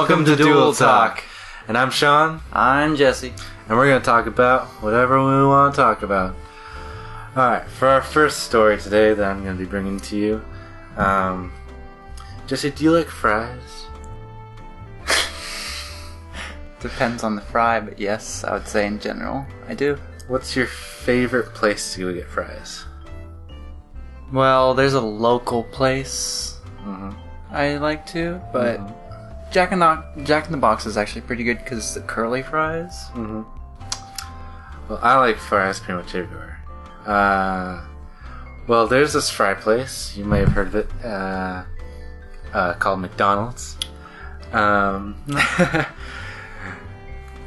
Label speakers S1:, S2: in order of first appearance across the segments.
S1: Welcome to Duel Talk. And I'm Shawn.
S2: I'm Jesse.
S1: And we're going to talk about whatever we want to talk about. Alright, for our first story today that I'm going to be bringing to you. Jesse, do you like fries?
S2: Depends on the fry, but yes, I would say in general, I do.
S1: What's your favorite place to go get fries?
S2: Well, there's a local place I like to, but Jack in the Box is actually pretty good because it's the curly fries.
S1: Well, I like fries pretty much everywhere. Well, there's this fry place, you may have heard of it, called McDonald's.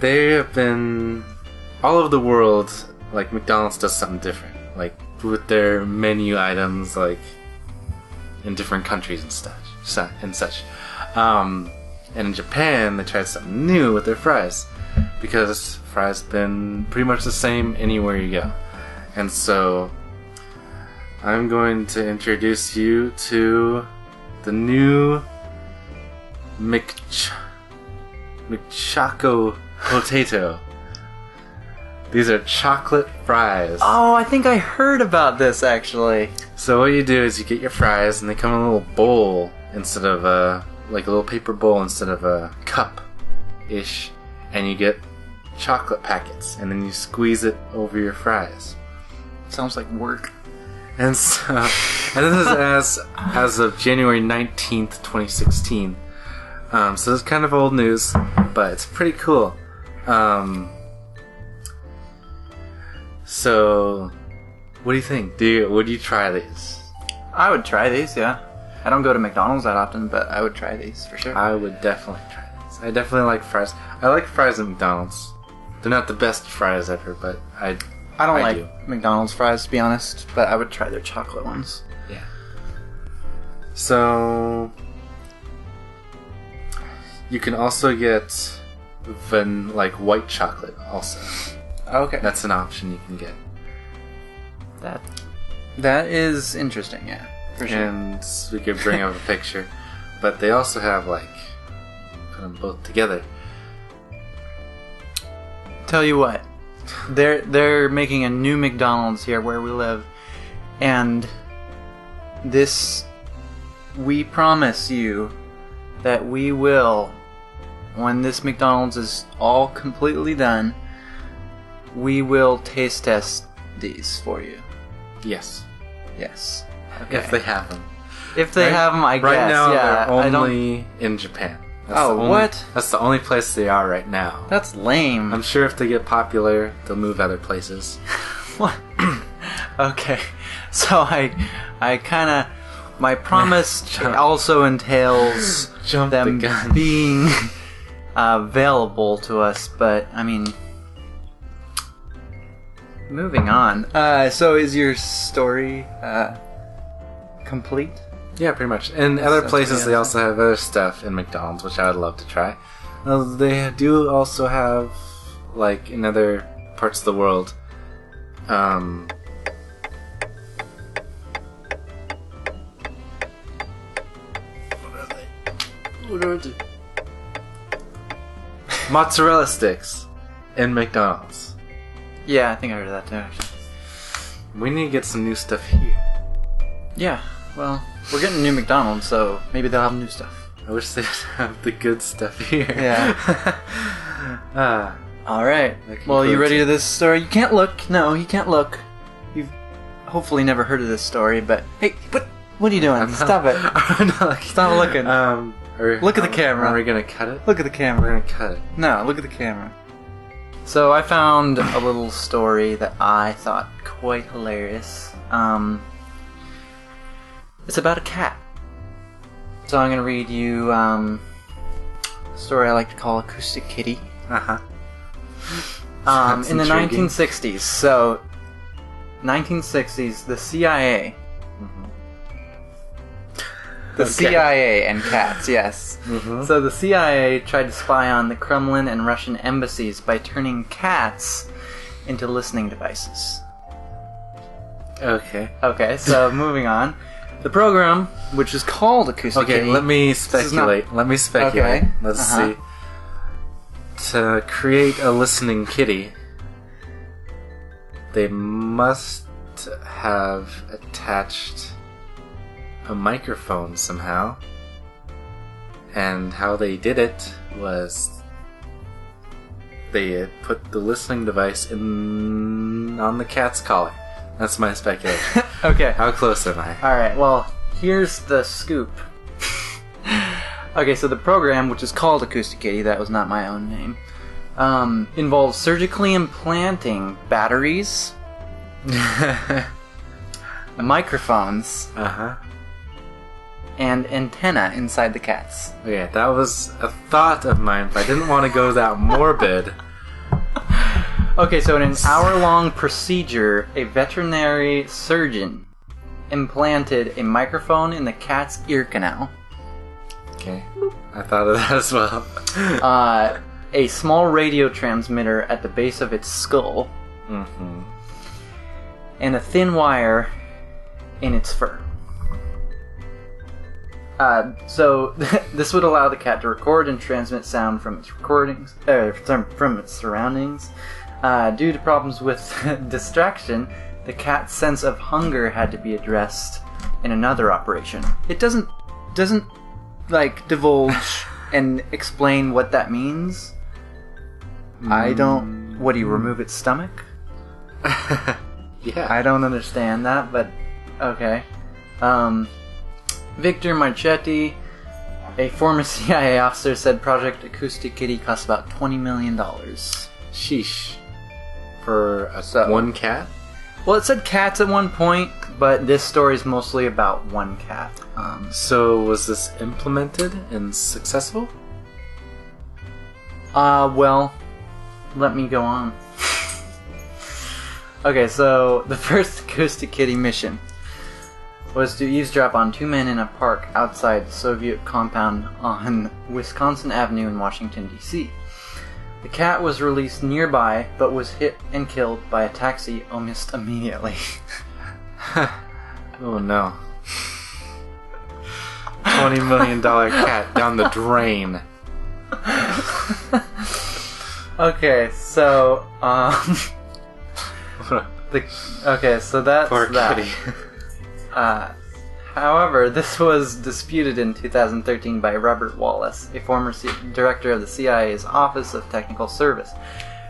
S1: They have been all over the world. Like, McDonald's does something different, like with their menu items, like in different countries and such. And in Japan, they tried something new with their fries, because fries have been pretty much the same anywhere you go. And so I'm going to introduce you to the new McChoco Potato. These are chocolate fries.
S2: Oh, I think I heard about this actually.
S1: So what you do is you get your fries, and they come in a little bowl instead of like a little paper bowl instead of a cup-ish, and you get chocolate packets, and then you squeeze it over your fries.
S2: Sounds like work.
S1: And so, and this is as of January 19th, 2016. So it's kind of old news, but it's pretty cool. So, what do you think? Would you try these?
S2: I would try these, yeah. I don't go to McDonald's that often, but I would try these for sure.
S1: I would definitely try these. I definitely like fries. I like fries at McDonald's. They're not the best fries ever, but I
S2: don't like McDonald's fries, to be honest, but I would try their chocolate ones.
S1: Yeah. So, you can also get white chocolate also.
S2: Okay.
S1: That's an option you can get.
S2: That is interesting, yeah. For sure.
S1: And we could bring up a picture. But they also have, put them both together.
S2: Tell you what, they're making a new McDonald's here where we live, and we promise you that we will, when this McDonald's is all completely done, we will taste test these for you.
S1: Yes.
S2: Yes. Okay.
S1: If they have them.
S2: If they have them, I guess.
S1: Right now,
S2: yeah,
S1: they're only in Japan.
S2: What?
S1: That's the only place they are right now.
S2: That's lame.
S1: I'm sure if they get popular, they'll move other places.
S2: What? Okay. So I kind of... My promise also entails them being available to us, but, I mean... Moving on. So is your story complete?
S1: Yeah, pretty much. In other places, they also have other stuff in McDonald's, which I would love to try. They do also have, in other parts of the world, what are they? Mozzarella sticks in McDonald's.
S2: Yeah, I think I heard of that too, actually.
S1: We need to get some new stuff here.
S2: Yeah, well, we're getting a new McDonald's, so maybe they'll have new stuff.
S1: I wish they'd have the good stuff here.
S2: Yeah. Alright. Well, you ready to this story? You can't look. No, you can't look. You've hopefully never heard of this story, but... Hey, what are you doing? Stop it. Stop looking. Look at the camera.
S1: Are we going to cut it?
S2: Look at the camera.
S1: We're going to cut it.
S2: No, look at the camera. So I found a little story that I thought quite hilarious. It's about a cat. So I'm going to read you a story I like to call Acoustic Kitty.
S1: Uh-huh.
S2: In the 1960s. So, 1960s, the CIA... The CIA and cats, yes. So the CIA tried to spy on the Kremlin and Russian embassies by turning cats into listening devices.
S1: Okay.
S2: Okay, so moving on. The program, which is called Acoustic Kitty...
S1: Okay, let me speculate.
S2: Okay.
S1: Let's see. To create a listening kitty, they must have attached a microphone somehow. And how they did it was they put the listening device on the cat's collar. That's my speculation.
S2: Okay.
S1: How close am I?
S2: Alright, well, here's the scoop. Okay, so the program, which is called Acoustic Kitty, that was not my own name, involves surgically implanting batteries, microphones, and antenna inside the cats.
S1: Okay, that was a thought of mine, but I didn't want to go that morbid.
S2: Okay, so in an hour-long procedure, a veterinary surgeon implanted a microphone in the cat's ear canal.
S1: Okay, I thought of that as well.
S2: A small radio transmitter at the base of its skull, and a thin wire in its fur. So this would allow the cat to record and transmit sound from its from its surroundings. Due to problems with distraction, the cat's sense of hunger had to be addressed in another operation. It doesn't like divulge and explain what that means. I don't. What do you remove its stomach?
S1: Yeah,
S2: I don't understand that, but okay. Victor Marchetti, a former CIA officer, said Project Acoustic Kitty cost about $20 million.
S1: Sheesh. For one cat?
S2: Well, it said cats at one point, but this story is mostly about one cat.
S1: So was this implemented and successful?
S2: Well, let me go on. Okay, so the first Acoustic Kitty mission was to eavesdrop on two men in a park outside the Soviet compound on Wisconsin Avenue in Washington, D.C. The cat was released nearby, but was hit and killed by a taxi almost immediately.
S1: Oh no. $20 million cat down the drain.
S2: Okay, so, that's
S1: Poor
S2: that.
S1: kitty.
S2: However, this was disputed in 2013 by Robert Wallace, a former director of the CIA's Office of Technical Service,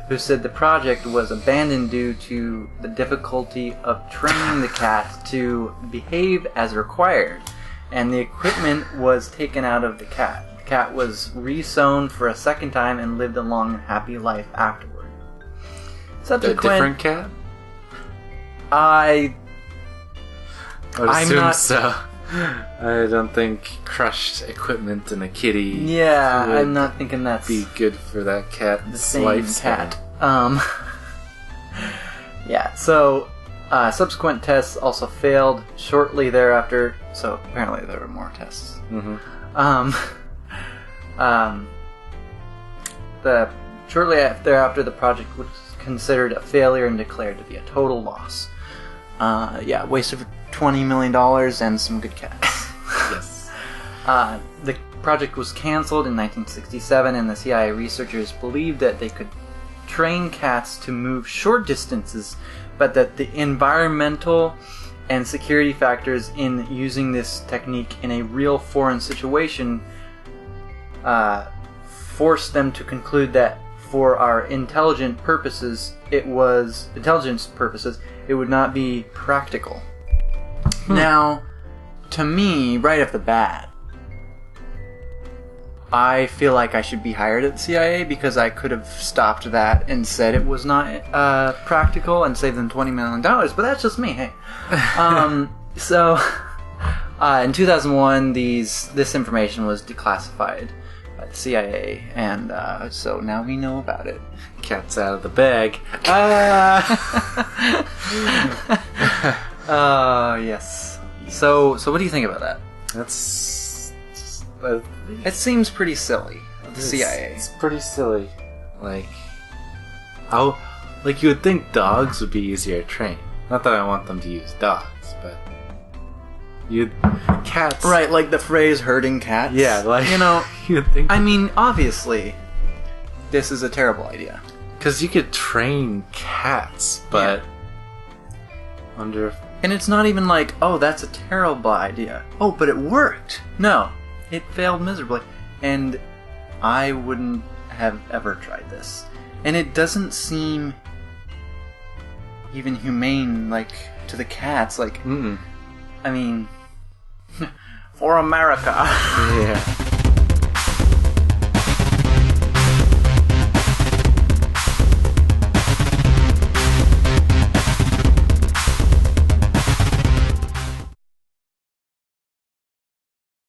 S2: who said the project was abandoned due to the difficulty of training the cat to behave as required, and the equipment was taken out of the cat. The cat was re-sewn for a second time and lived a long and happy life afterward.
S1: A different cat?
S2: I
S1: would assume so. I don't think crushed equipment in a kitty.
S2: Yeah, I'm not thinking that's
S1: be good for that cat's
S2: the same
S1: lifespan.
S2: cat. Yeah. So subsequent tests also failed shortly thereafter. So apparently there were more tests. Shortly thereafter, the project was considered a failure and declared to be a total loss. Waste of $20 million and some good cats.
S1: Yes.
S2: The project was cancelled in 1967, and the CIA researchers believed that they could train cats to move short distances, but that the environmental and security factors in using this technique in a real foreign situation forced them to conclude that for our intelligence purposes, it would not be practical. Now, to me, right off the bat, I feel like I should be hired at the CIA because I could have stopped that and said it was not practical and saved them $20 million, but that's just me, hey. In 2001, this information was declassified by the CIA, and so now we know about it.
S1: Cat's out of the bag.
S2: Yes. So what do you think about that?
S1: That's just,
S2: It seems pretty silly. The CIA.
S1: It's pretty silly. Like you would think dogs would be easier to train. Not that I want them to use dogs, but Cats.
S2: Right, like the phrase herding cats.
S1: Yeah, like...
S2: You know,
S1: you'd think...
S2: I mean, obviously, this is a terrible idea.
S1: Because you could train cats, but...
S2: And it's not even like, oh, that's a terrible idea. Oh, but it worked. No, it failed miserably. And I wouldn't have ever tried this. And it doesn't seem even humane, like, to the cats. Like, I mean, for America.
S1: Yeah.